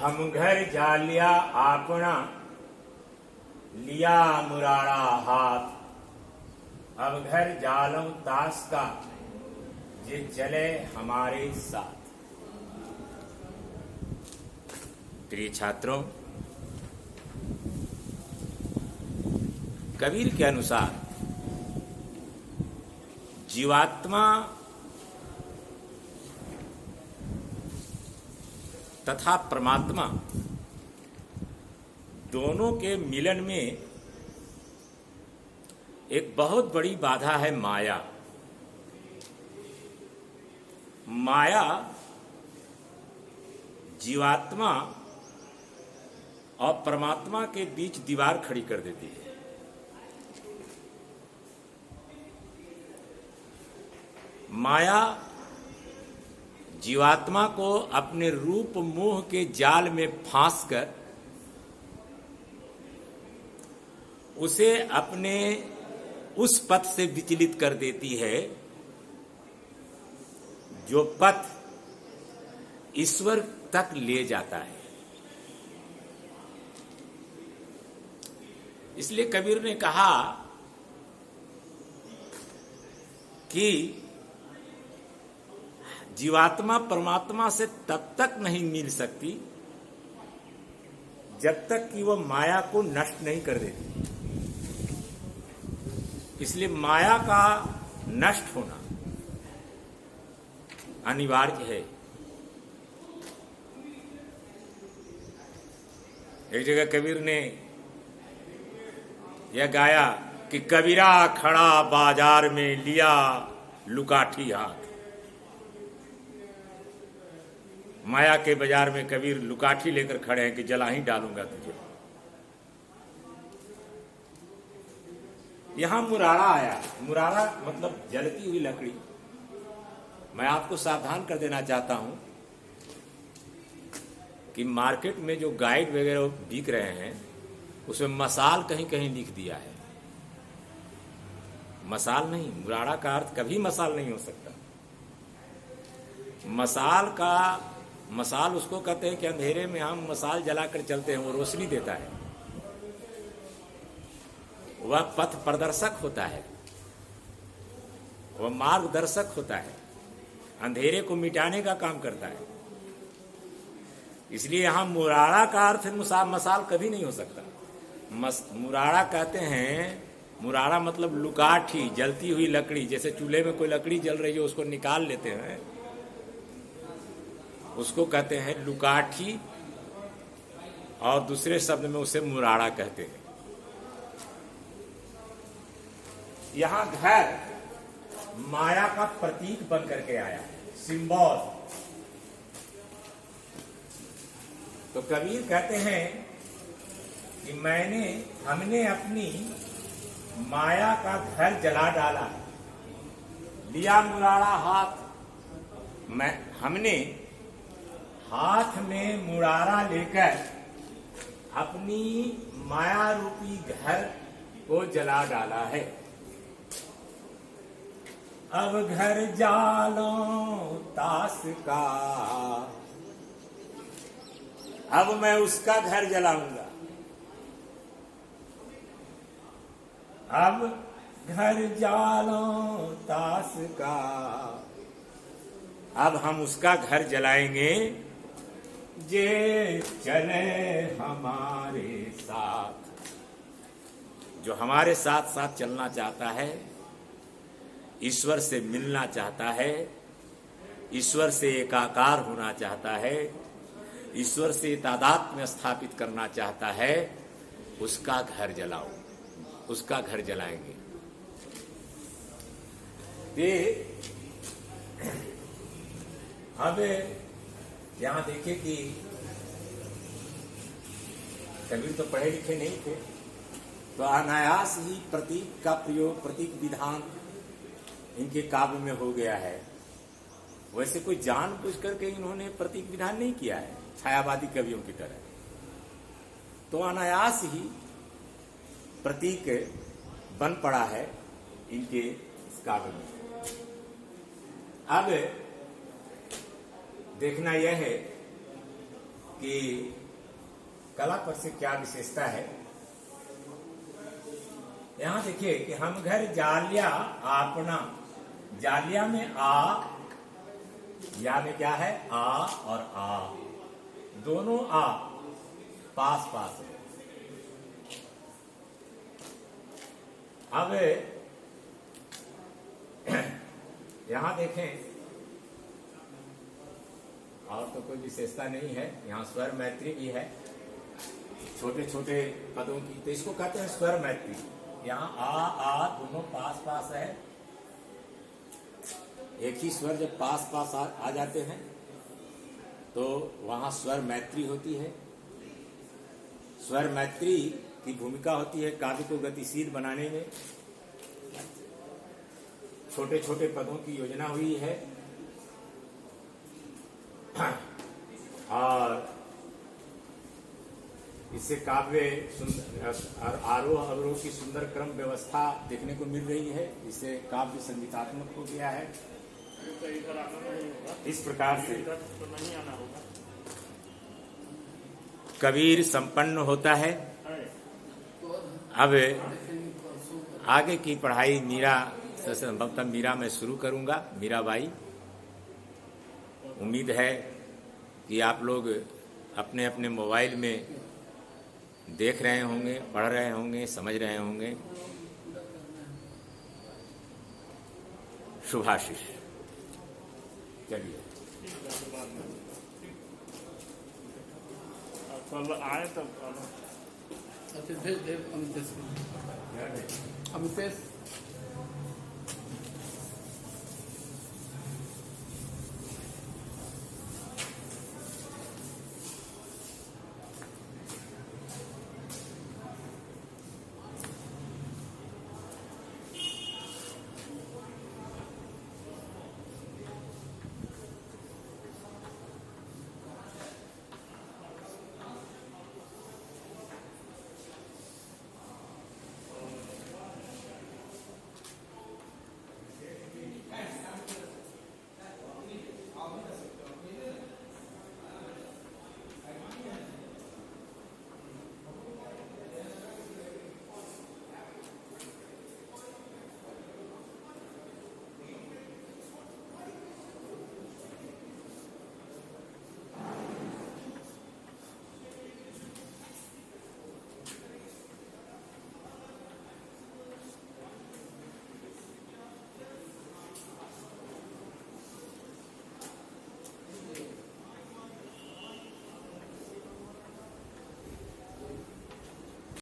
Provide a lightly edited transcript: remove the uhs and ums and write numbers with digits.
हम घर जा लिया आपना, लिया मुरारा हाथ। अब घर जालम ताश का, ये चले हमारे साथ। प्रिय छात्रों, कबीर के अनुसार जीवात्मा तथा परमात्मा दोनों के मिलन में एक बहुत बड़ी बाधा है माया। माया जीवात्मा और परमात्मा के बीच दीवार खड़ी कर देती है। माया जीवात्मा को अपने रूप मोह के जाल में फांसकर उसे अपने उस पथ से विचलित कर देती है जो पथ ईश्वर तक ले जाता है। इसलिए कबीर ने कहा कि जीवात्मा परमात्मा से तब तक नहीं मिल सकती जब तक कि वह माया को नष्ट नहीं कर देती। इसलिए माया का नष्ट होना अनिवार्य है। एक जगह कबीर ने यह गाया कि कबीरा खड़ा बाजार में लिया लुकाठी हाथ। माया के बाजार में कबीर लुकाठी लेकर खड़े हैं कि जला ही डालूंगा तुझे। यहां मुरारा आया। मुरारा मतलब जलती हुई लकड़ी। मैं आपको सावधान कर देना चाहता हूं कि मार्केट में जो गाइड वगैरह बिक रहे हैं उसमें मसाल कहीं कहीं लिख दिया है। मसाल नहीं, मुरारा का अर्थ कभी मसाल नहीं हो सकता। मसाल उसको कहते हैं कि अंधेरे में हम मसाल जलाकर चलते हैं, वो रोशनी देता है। वह पथ प्रदर्शक होता है, वह मार्गदर्शक होता है, अंधेरे को मिटाने का काम करता है। इसलिए यहां मुरारा का अर्थ मसाल कभी नहीं हो सकता। मुरारा कहते हैं, मुरारा मतलब लुकाठी, जलती हुई लकड़ी। जैसे चूल्हे में कोई लकड़ी जल रही है उसको निकाल लेते हैं, उसको कहते हैं लुकाठी, और दूसरे शब्द में उसे मुरारा कहते हैं। यहां घर माया का प्रतीक बन करके आया है, सिंबल। तो कबीर कहते हैं कि हमने अपनी माया का घर जला डाला, लिया मुरारा हाथ। हमने हाथ में मुरारा लेकर अपनी माया रूपी घर को जला डाला है। अब घर जालो ताश का, अब मैं उसका घर जलाऊंगा। अब घर जालो ताश का, अब हम उसका घर जलाएंगे जे चले हमारे साथ। जो हमारे साथ साथ चलना चाहता है, ईश्वर से मिलना चाहता है, ईश्वर से एकाकार होना चाहता है, ईश्वर से तादात्म्य स्थापित करना चाहता है, उसका घर जलाओ, उसका घर जलाएंगे। अब यहां देखिए कि कबीर तो पढ़े लिखे नहीं थे, तो अनायास ही प्रतीक का प्रयोग, प्रतीक विधान इनके काव्य में हो गया है। वैसे कोई जानबूझ करके इन्होंने प्रतीक विधान नहीं किया है छायावादी कवियों की तरह, तो अनायास ही प्रतीक बन पड़ा है इनके इस काव्य में। अब देखना यह है कि कला पर से क्या विशेषता है। यहां देखिए कि हम घर जालिया आपना, जालिया में आ, या में क्या है आ और आ, दोनों आ पास पास है। अब यहां देखें और तो कोई विशेषता नहीं है। यहाँ स्वर मैत्री भी है, छोटे छोटे पदों की, तो इसको कहते हैं स्वर मैत्री। यहाँ आ दोनों पास पास है। एक ही स्वर जब पास पास आ जाते हैं तो वहां स्वर मैत्री होती है। स्वर मैत्री की भूमिका होती है काव्य को गतिशील बनाने में। छोटे छोटे पदों की योजना हुई है और इससे काव्य आरोह अवरोह की सुंदर क्रम व्यवस्था देखने को मिल रही है। इससे काव्य संगीतात्मक हो गया है। इस प्रकार से कबीर संपन्न होता है। अब आगे की पढ़ाई मीरा से संभवतः मीरा मैं शुरू करूंगा, मीराबाई। उम्मीद है कि आप लोग अपने अपने मोबाइल में देख रहे होंगे, पढ़ रहे होंगे, समझ रहे होंगे। शुभाशीष। चलिए कल आए तब अमितेश